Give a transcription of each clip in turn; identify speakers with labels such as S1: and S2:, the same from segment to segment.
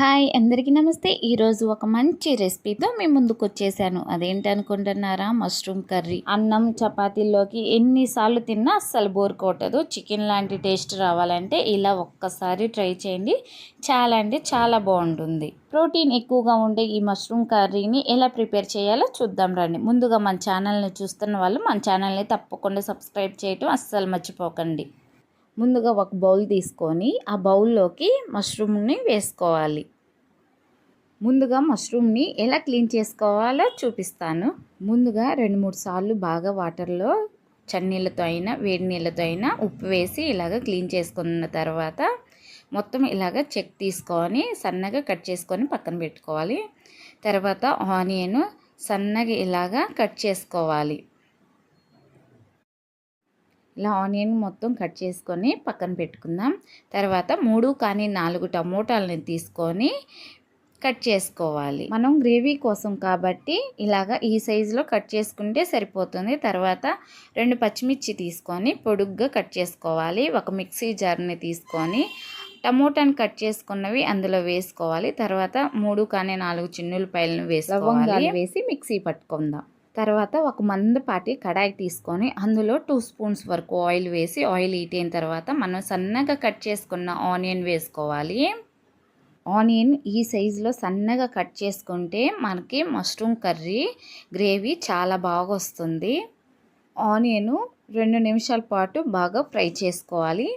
S1: Hi అందరికీ నమస్తే. ఈరోజు ఒక మంచి రెసిపీతో మీ ముందుకు వచ్చేసాను. అదేంటి అనుకుంటున్నారా? Mushroom curry. అన్నం చపాతీల్లోకి ఎన్నిసార్లు తిన్నా అస్సలు బోర్ కొట్టదు. చికెన్ లాంటి టేస్ట్ రావాలంటే ఇలా ఒక్కసారి ట్రై చేయండి. చాలా అంటే చాలా బాగుంటుంది. ప్రోటీన్ ఎక్కువగా ఉండే ఈ మష్రూమ్ కర్రీని ఎలా ప్రిపేర్ చేయాలో చూద్దాం రండి. ముందుగా మన ఛానల్ని చూస్తున్న వాళ్ళు మన ఛానల్ని తప్పకుండా సబ్స్క్రైబ్ చేయటం అస్సలు మర్చిపోకండి. ముందుగా ఒక బౌల్ తీసుకొని ఆ బౌల్లోకి మష్రూమ్ని వేసుకోవాలి. ముందుగా మష్రూమ్ని ఎలా క్లీన్ చేసుకోవాలో చూపిస్తాను. ముందుగా 2-3 సార్లు బాగా వాటర్లో చన్నీళ్ళతో అయినా వేడి నీళ్ళతో అయినా ఉప్పు వేసి ఇలాగ క్లీన్ చేసుకున్న తర్వాత మొత్తం ఇలాగ చెక్ తీసుకొని సన్నగా కట్ చేసుకొని పక్కన పెట్టుకోవాలి. తర్వాత ఆనియన్ సన్నగా ఇలాగ కట్ చేసుకోవాలి. ఇలా ఆనియన్ మొత్తం కట్ చేసుకొని పక్కన పెట్టుకుందాం. తర్వాత 3 కానీ 4 టమోటాలని తీసుకొని కట్ చేసుకోవాలి. మనం గ్రేవీ కోసం కాబట్టి ఇలాగ ఈ సైజులో కట్ చేసుకుంటే సరిపోతుంది. తర్వాత 2 పచ్చిమిర్చి తీసుకొని పొడుగ్గా కట్ చేసుకోవాలి. ఒక మిక్సీ జార్ని తీసుకొని టమోటాని కట్ చేసుకున్నవి అందులో వేసుకోవాలి. తర్వాత 3 కానీ 4 చిన్నులపాయలను వేసుకోవాలి. వేసి మిక్సీ పట్టుకుందాం. తర్వాత ఒక మందపాటి కడాయి తీసుకొని అందులో 2 స్పూన్స్ వరకు ఆయిల్ వేసి ఆయిల్ హీట్ అయిన తర్వాత మనం సన్నగా కట్ చేసుకున్న ఆనియన్ వేసుకోవాలి. ఆనియన్ ఈ సైజులో సన్నగా కట్ చేసుకుంటే మనకి మష్రూమ్ కర్రీ గ్రేవీ చాలా బాగా వస్తుంది. ఆనియన్ 2 నిమిషాల పాటు బాగా ఫ్రై చేసుకోవాలి.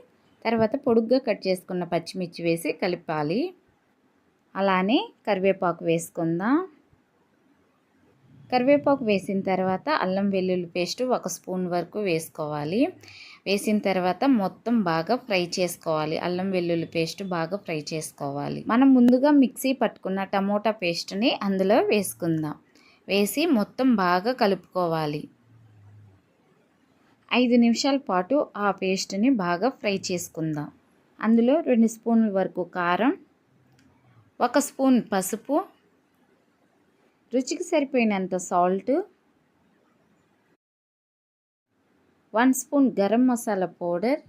S1: తర్వాత పొడుగ్గా కట్ చేసుకున్న పచ్చిమిర్చి వేసి కలపాలి. అలానే కరివేపాకు వేసుకుందాం. కరివేపాకు వేసిన తర్వాత అల్లం వెల్లుల్లి పేస్ట్ 1 స్పూన్ వరకు వేసుకోవాలి. వేసిన తర్వాత మొత్తం బాగా ఫ్రై చేసుకోవాలి. అల్లం వెల్లుల్లి పేస్ట్ బాగా ఫ్రై చేసుకోవాలి. మనం ముందుగా మిక్సీ పట్టుకున్న టమోటా పేస్ట్ని అందులో వేసుకుందాం. వేసి మొత్తం బాగా కలుపుకోవాలి. 5 నిమిషాల పాటు ఆ పేస్ట్ని బాగా ఫ్రై చేసుకుందాం. అందులో 2 స్పూన్ల వరకు కారం, 1 స్పూన్ పసుపు, రుచికి సరిపోయినంత salt, 1 spoon garam masala powder,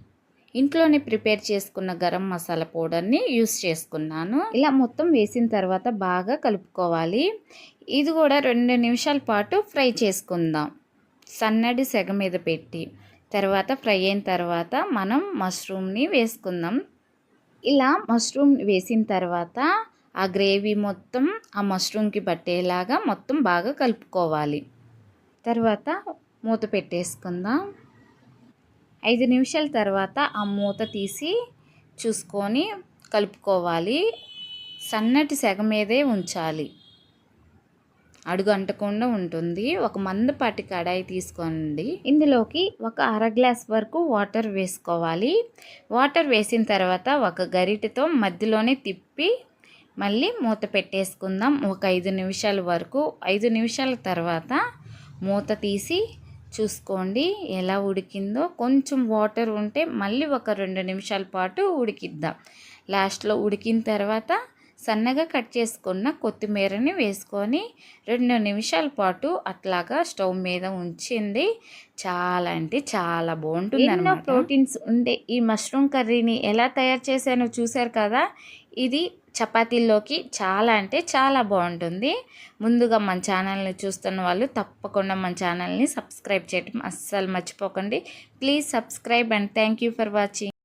S1: ఇంట్లోనే ప్రిపేర్ చేసుకున్న గరం మసాలా పౌడర్ని యూస్ చేసుకున్నాను. ఇలా మొత్తం వేసిన తర్వాత బాగా కలుపుకోవాలి. ఇది కూడా 2 నిమిషాల పాటు ఫ్రై చేసుకుందాం సన్నటి సెగ మీద పెట్టి. తర్వాత ఫ్రై అయిన తర్వాత మనం మష్రూమ్ని వేసుకుందాం. ఇలా మష్రూమ్ వేసిన తర్వాత ఆ గ్రేవీ మొత్తం ఆ మష్రూమ్కి పట్టేలాగా మొత్తం బాగా కలుపుకోవాలి. తర్వాత మూత పెట్టేసుకుందాం. 5 నిమిషాల తర్వాత ఆ మూత తీసి చూసుకొని కలుపుకోవాలి. సన్నటి సెగ మీదే ఉంచాలి, అడుగు అంటకుండా ఉంటుంది. ఒక మందపాటి కడాయి తీసుకోండి. ఇందులోకి ఒక అర గ్లాస్ వరకు వాటర్ వేసుకోవాలి. వాటర్ వేసిన తర్వాత ఒక గరిటెతో మధ్యలోనే తిప్పి మళ్ళీ మూత పెట్టేసుకుందాం. ఒక 5 నిమిషాల వరకు. 5 నిమిషాల తర్వాత మూత తీసి చూసుకోండి ఎలా ఉడికిందో. కొంచెం వాటర్ ఉంటే మళ్ళీ ఒక 2 నిమిషాల పాటు ఉడికిద్దాం. లాస్ట్లో ఉడికిన తర్వాత సన్నగా కట్ చేసుకున్న కొత్తిమీరని వేసుకొని 2 నిమిషాల పాటు అట్లాగా స్టవ్ మీద ఉంచింది. చాలా అంటే చాలా బాగుంటుంది. ఎన్నో ప్రోటీన్స్ ఉండే ఈ మష్రూమ్ కర్రీని ఎలా తయారు చేశానో చూశారు కదా. ఇది చపాతీల్లోకి చాలా అంటే చాలా బాగుంటుంది. ముందుగా మన ఛానల్ని చూస్తున్న వాళ్ళు తప్పకుండా మన ఛానల్ని సబ్స్క్రైబ్ చేయడం అస్సలు మర్చిపోకండి. Please subscribe and thank you for watching.